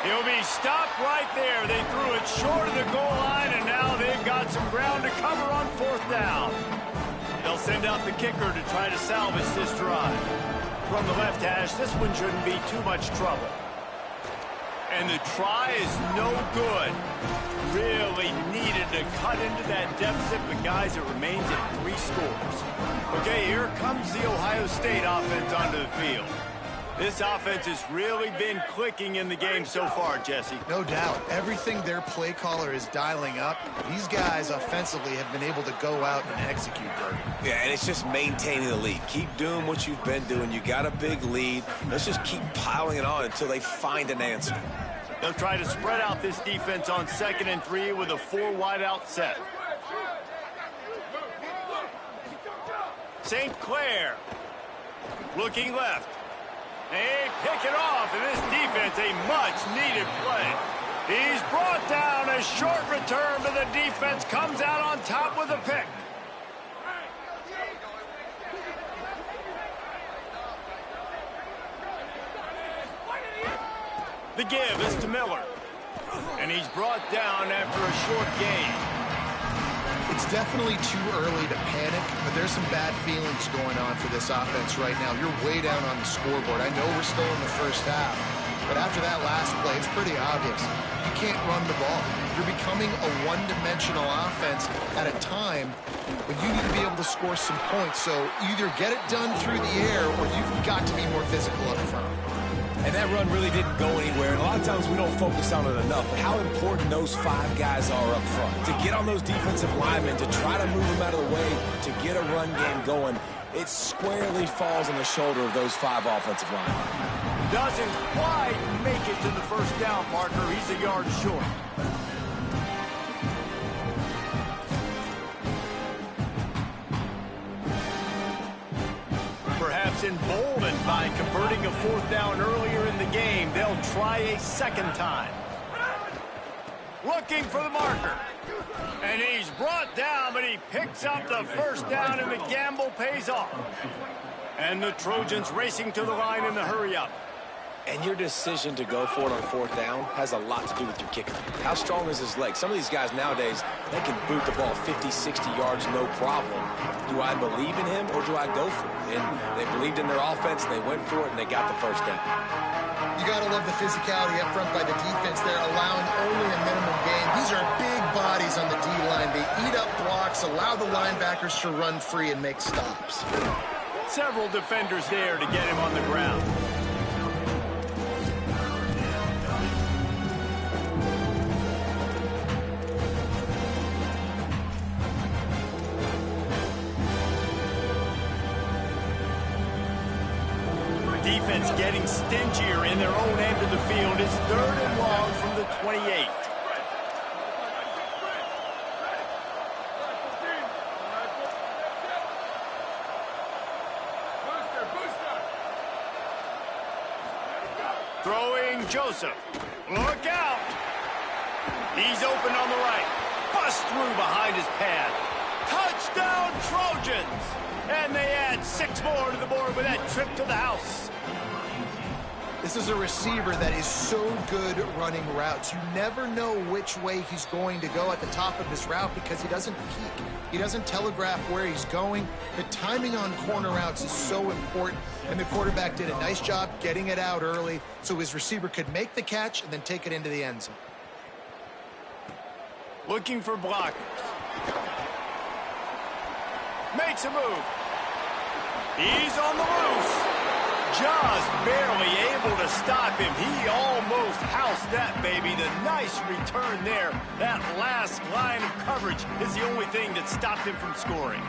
He'll be stopped right there. They threw it short of the goal line, and now they've got some ground to cover on 4th down. They'll send out the kicker to try to salvage this drive. From the left hash, this one shouldn't be too much trouble. And the try is no good. Really needed to cut into that deficit, but guys, it remains at 3 scores. Okay, here comes the Ohio State offense onto the field. This offense has really been clicking in the game so far, Jesse. No doubt. Everything their play caller is dialing up, these guys offensively have been able to go out and execute, Bergen. Yeah, and it's just maintaining the lead. Keep doing what you've been doing. You got a big lead. Let's just keep piling it on until they find an answer. They'll try to spread out this defense on 2nd and 3 with a 4 wide out set. St. Clair looking left. They pick it off, and this defense, a much-needed play. He's brought down. A short return, but the defense comes out on top with a pick. The give is to Miller. And he's brought down after a short gain. It's definitely too early to panic, but there's some bad feelings going on for this offense right now. You're way down on the scoreboard. I know we're still in the first half, but after that last play, it's pretty obvious. You can't run the ball. You're becoming a one-dimensional offense at a time when you need to be able to score some points. So either get it done through the air or you've got to be more physical up front. And that run really didn't go anywhere. And a lot of times we don't focus on it enough, but how important those 5 guys are up front. To get on those defensive linemen, to try to move them out of the way, to get a run game going, it squarely falls on the shoulder of those 5 offensive linemen. Doesn't quite make it to the first down marker. He's a yard short. Perhaps emboldened by converting a 4th down earlier in the game, they'll try a 2nd time. Looking for the marker. And he's brought down, but he picks up the 1st down, and the gamble pays off. And the Trojans racing to the line in the hurry-up. And your decision to go for it on 4th down has a lot to do with your kicker. How strong is his leg? Some of these guys nowadays, they can boot the ball 50, 60 yards, no problem. Do I believe in him or do I go for it? And they believed in their offense, they went for it, and they got the 1st down. You got to love the physicality up front by the defense. They're allowing only a minimum gain. These are big bodies on the D-line. They eat up blocks, allow the linebackers to run free and make stops. Several defenders there to get him on the ground. Defense getting stingier in their own end of the field. It's 3rd and long from the 28. Throwing Joseph. Look out. He's open on the right. Bust through behind his pad. Touchdown Trojans. And they add 6 more to the board with that trip to the house. This is a receiver that is so good running routes. You never know which way he's going to go at the top of his route because he doesn't peek. He doesn't telegraph where he's going. The timing on corner routes is so important, and the quarterback did a nice job getting it out early so his receiver could make the catch and then take it into the end zone. Looking for blockers. Makes a move. He's on the loose. Just barely able to stop him. He almost housed that baby. The nice return there. That last line of coverage is the only thing that stopped him from scoring.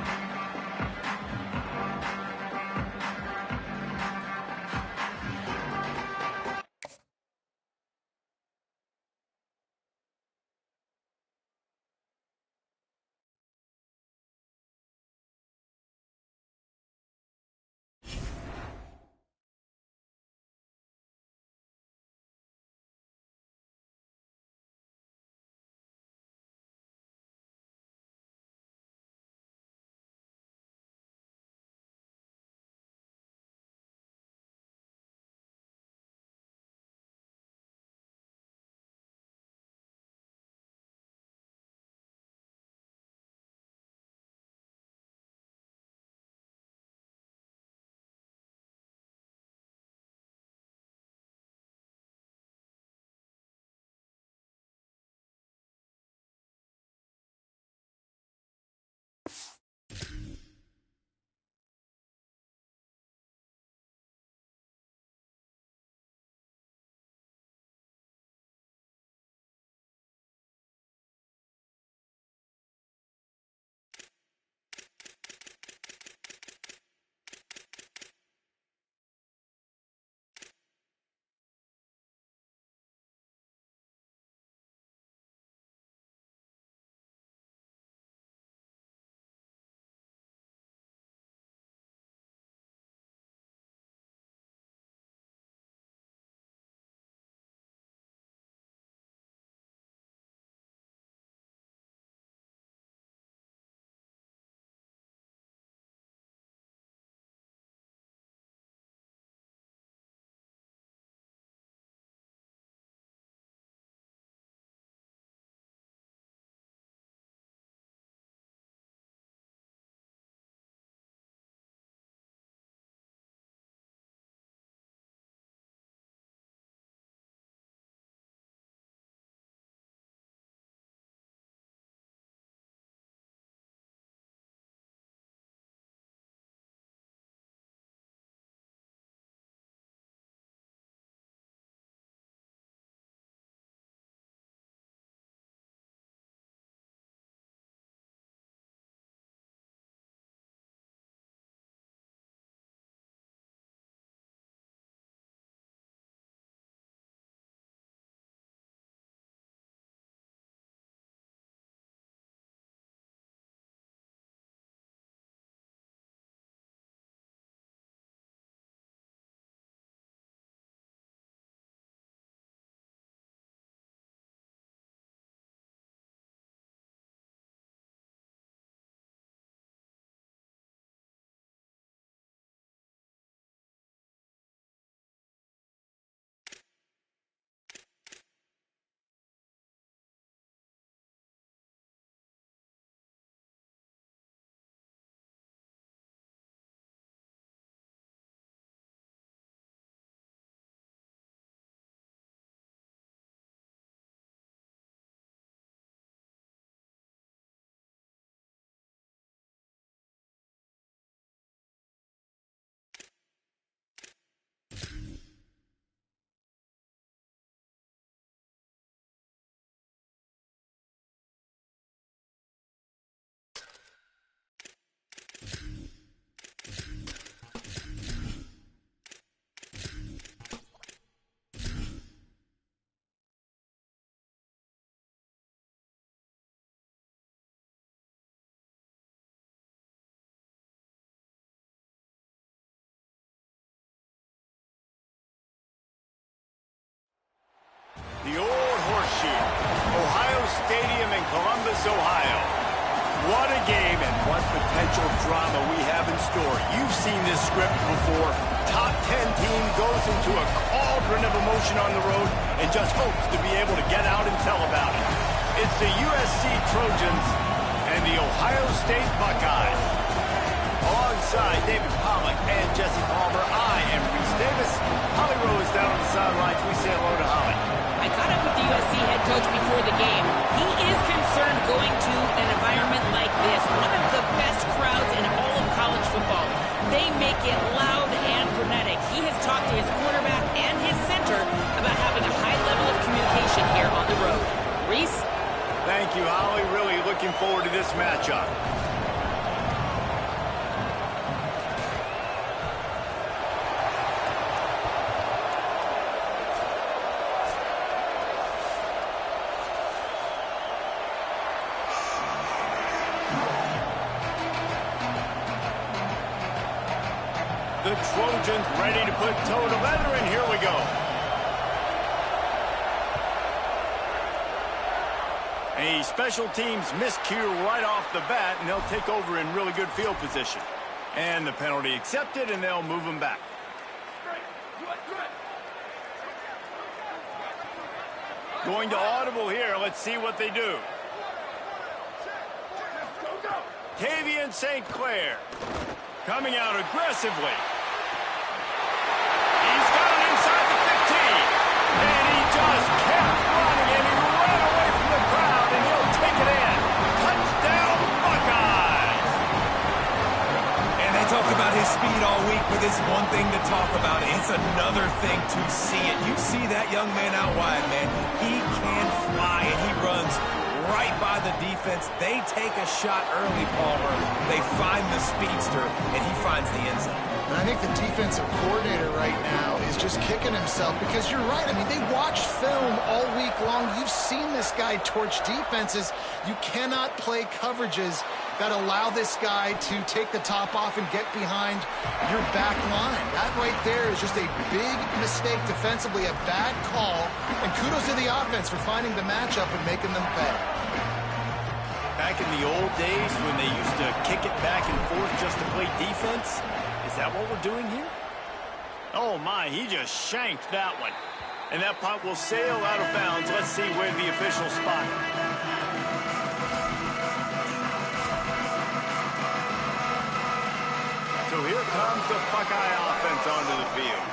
year. Ohio Stadium in Columbus, Ohio. What a game and what potential drama we have in store. You've seen this script before. Top 10 team goes into a cauldron of emotion on the road and just hopes to be able to get out and tell about it. It's the USC Trojans and the Ohio State Buckeyes. Alongside David Pollack and Jesse Palmer, I am Reese Davis. Holly Rowe is down on the sidelines. We say hello to Holly. I caught up with the USC head coach before the game. He is concerned going to an environment like this, one of the best crowds in all of college football. They make it loud and frenetic. He has talked to his quarterback and his center about having a high level of communication here on the road. Reese? Thank you, Holly. Really looking forward to this matchup. The Trojans ready to put toe to leather, and here we go. A special teams miscue right off the bat, and they'll take over in really good field position. And the penalty accepted, and they'll move them back. Going to audible here. Let's see what they do. Tavian St. Clair coming out aggressively. He's got it inside the 15. And he just kept running, and he ran away from the crowd, and he'll take it in. Touchdown, Buckeyes! And they talked about his speed all week, but it's one thing to talk about. It's another thing to see it. You see that young man out wide, man. He can fly, and he runs right by the defense. They take a shot early, Palmer. They find the speedster, and he finds the end zone. And I think the defensive coordinator right now is just kicking himself because you're right. I mean, they watched film all week long. You've seen this guy torch defenses. You cannot play coverages that allow this guy to take the top off and get behind your back line. That right there is just a big mistake defensively, a bad call. And kudos to the offense for finding the matchup and making them pay. Back in the old days when they used to kick it back and forth just to play defense, is that what we're doing here? Oh my, he just shanked that one. And that punt will sail out of bounds. Let's see where the official spot it. So here comes the Buckeye offense onto the field.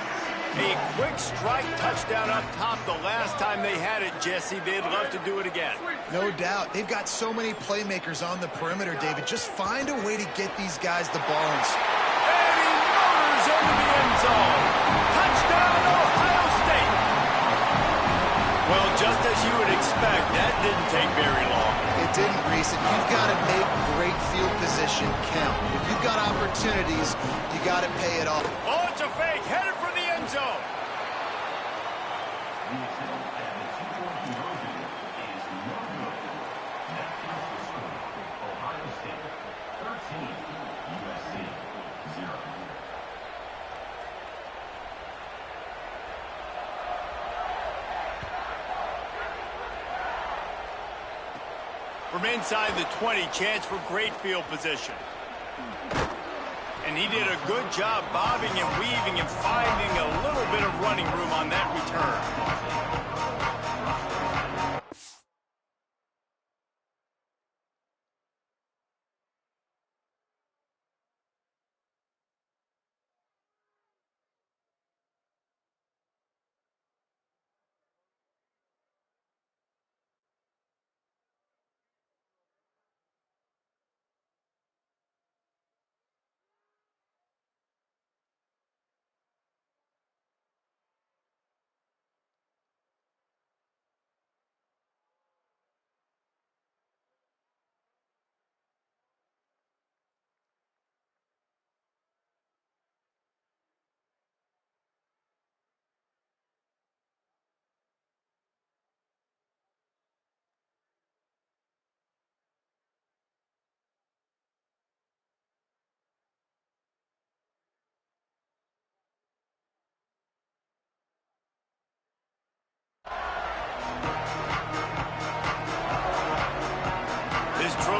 A quick strike touchdown up top the last time they had it, Jesse. They'd love to do it again. No doubt. They've got so many playmakers on the perimeter, David. Just find a way to get these guys the ball. And he motors into the end zone. Touchdown, Ohio State. Well, just as you would expect, that didn't take very long. It didn't, Reese, and you've got to make great field position count. When you've got opportunities, you got to pay it off. Oh, it's a fake. Headed for the end zone. From inside the 20, chance for great field position. And he did a good job bobbing and weaving and finding a little bit of running room on that return.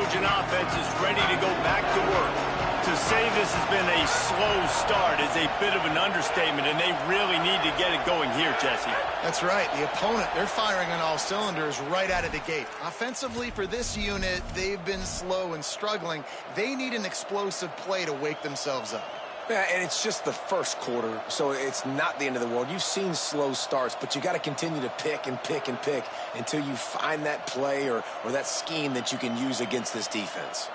Trojan offense is ready to go back to work. To say this has been a slow start is a bit of an understatement, and they really need to get it going here, Jesse. That's right. The opponent, they're firing on all cylinders right out of the gate. Offensively, for this unit, they've been slow and struggling. They need an explosive play to wake themselves up. Yeah, and it's just the first quarter, so it's not the end of the world. You've seen slow starts, but you got to continue to pick and pick and pick until you find that play or that scheme that you can use against this defense.